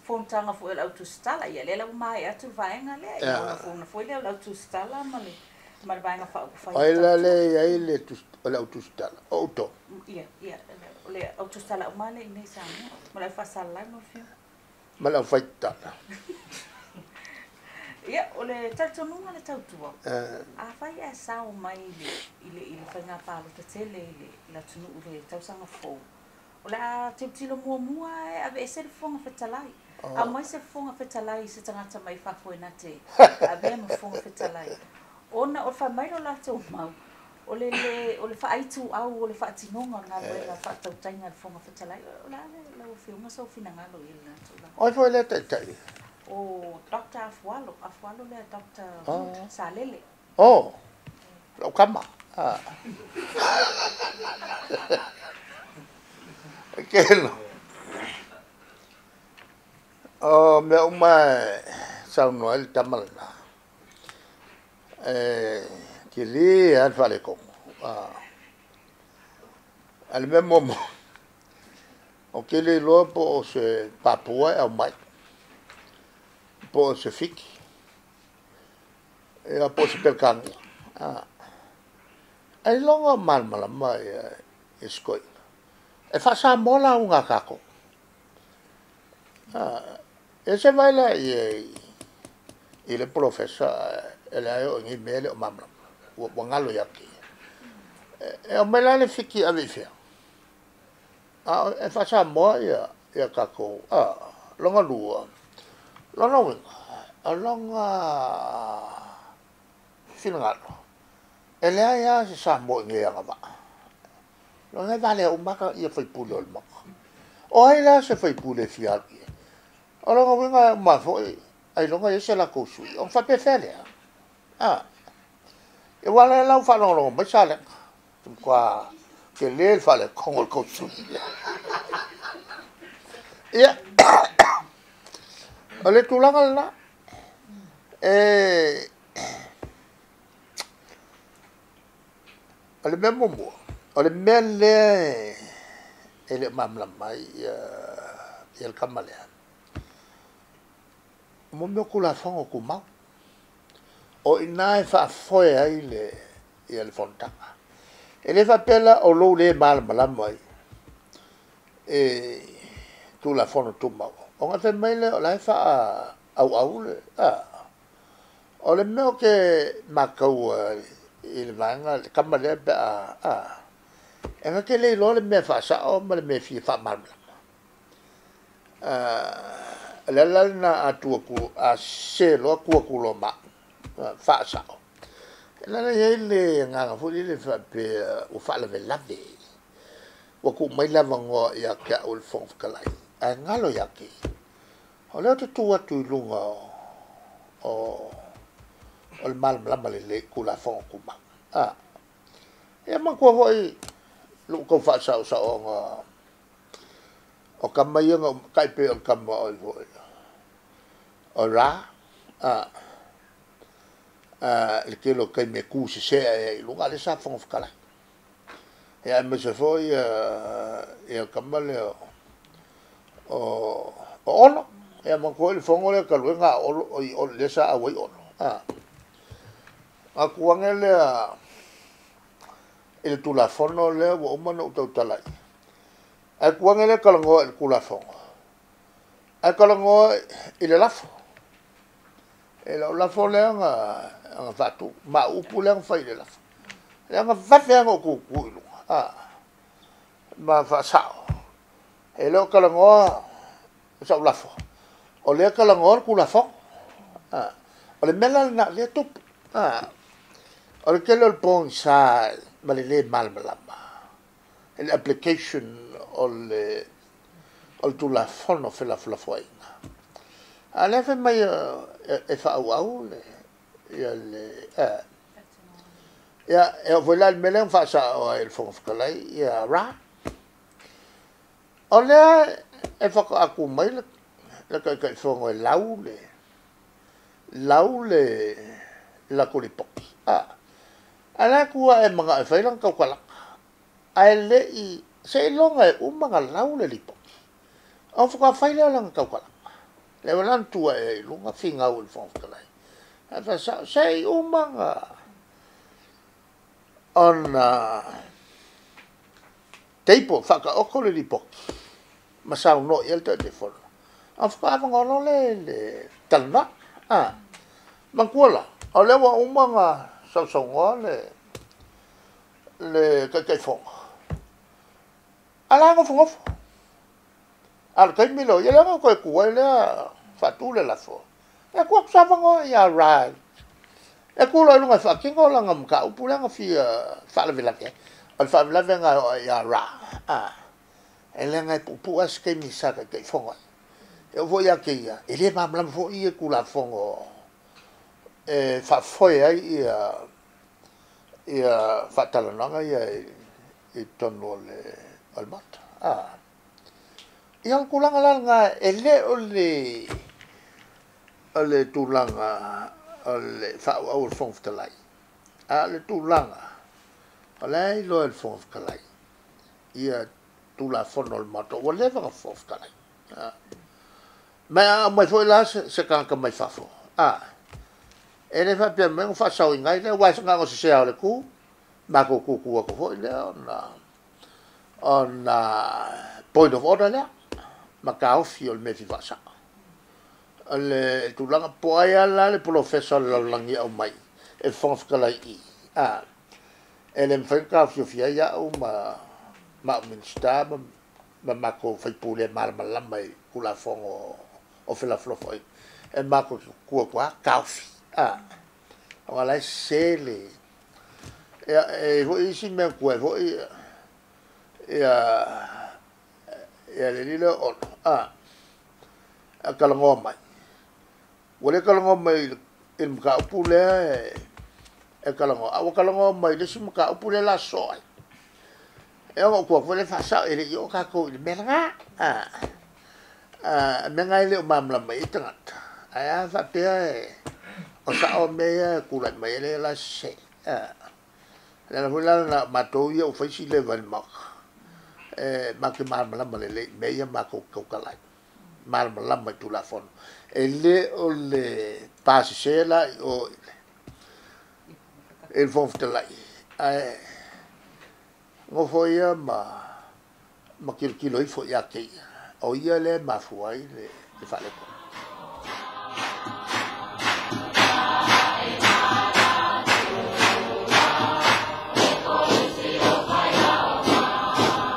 Fontanga fu el autostala ia le mai atu vaenga le ia fona foi le autostala male mal vaenga fa fa ai la le ai le autostala auto ia le autostala male nei sa male fa sala no fio mala faita ia ole tatu nunga le tautu a fai e sa o mai ile fa nga pa lo tele la tunu le tausanga fo ola tilo mua e ave se fonga fetalai a mai se fonga fetalai se tangata mai fa foi na te a ve mo fonga fetalai ona o fa mai no la tu mau ole fa ai tu au ole fa tinonga nga le fa tau tainga fonga fetalai ola la o filma so fina nga lo ile na oi foi le tai o Dr. Afualo le Dr. Salele lo kama Kelo. Me uma São Noel tamalna. Que li an fale com. Al mesmo momento. O que ele lo po se papua é o mai. Po se fique. E a po se percang. Ai longa mal mai escoi. E fa sa mola unga kako. E se vai la i le professor ele ai ngi mele o mamla. O ngalo yaki. E o mela le fiki a vifia. E fa sa mo ia kako. Longa lua. Longa winga. Longa finangalo. Ele ai se sa mo ngi anga ba. Lo ne vale o maka ia foi pulo o maka. O ai la se foi pulo fial. O lo nga ma foi ai lo nga ese la kosui. On fa pe fele. E wala la fa lo ma sale. Qua che le fa le con il kosui. Ia. Ole tulangal na. Ole memo mo. Ole mele ele mamla mai el kamale. Mo me kula fongo ku mau. O ina fa foi ai le el fontanga. Ele fa pela o lo le mal mai. Tu la fono tu mau. O nga fe mai le o la fa au le. O le meo ke makau il vanga kamale e nga ke le lo le me fa sa o me fi fa mal la na atu ku a se lo ku lo ma fa sa la le nga fu le fa pe o fa le lave o ku mai la vango ya ka o fon kalai a nga lo ya ki o le tu atu lunga o el mal le ku la fon ku ma e ma ko voi lu ko fa sa o kamai nga kai pe o kama o voi o ra le ke lo kai me ku se e lu ga le sa fon kala e a me se foi e o kamale o ono e ma ko le fon le ka lu nga o le sa a voi ono a kuangele il tulafono le o mano utalai a kuangele kalango il kulafono a kalango il lafo e la fo le nga fatu ma upu le fa ile lafo le nga fa fe ngo ku ma fa sa e lo kalango sa lafo o le kalango kulafo o le mela na le tup o le kelo il pon sa ma le mal malama l'application o la fono fe la flafoina ale fe mai e fa au le ya foi la meleng fa sa o el fong kalai ya ra ole e fa aku mai la ka fong o laule la kulipok ala kua e mga e failang kau kala ai le i se longa e umanga laule lipo o fa faila lang kau kala le walan tua e lunga finga ul fong kalai fa sa se umanga on teipo whaka oko le lipo. Masau no i el telefon. A whaka ngono le talna. Mangkuala. A lewa umanga sausonga le kai Ala ngo fongofo. Al kai milo. Ia langa koe kua le fatu le lafo. E kua kusafango ia rai. E kula lunga whakingo langa mga upulanga fia whalavilake. Al whalavilenga ia ra. E lenga e pupu aske misaka kei fonga. E vo ia ke ia. E le mamlam fo ia kula fongo. E whafoe ai ia whatalananga ia i tono le almata. Ia kulanga langa e le o le tulanga le fa o fong ftalai le tulanga alai lo el fong ftalai ia tula fono el mato o le va fong ftalai ma mai foi la se kan ka mai fafo e le fa pe me fa sa ngai le wa nga se se ale ku ma ko ko foi le on point of order le ma ka o fiol me fi fa sa le tulanga poia la le professor la langi au mai e fons kala I ele mfenka fia ya o ma minsta ma ko fai pule mal mai kula fongo o fela flofoi e ma ko kwa kaufi wala sele e vo isi me ko vo le lilo on kala ngomai wale kalango mai il mka upule e kalango awa kalango mai le si mka upule la soai e o ko fole fa sa ele yo ka ko il menga menga ile mamla mai tangat aya fa te o sa o me ku la mai le la se la vola na mato yo fa si le van mak ma ke mamla le me ya ma ko kala mamla mai tu la fon ele o le pasela o el fonftelai ngo foi ma kirkilo i foi ake o ia le mafuai le fale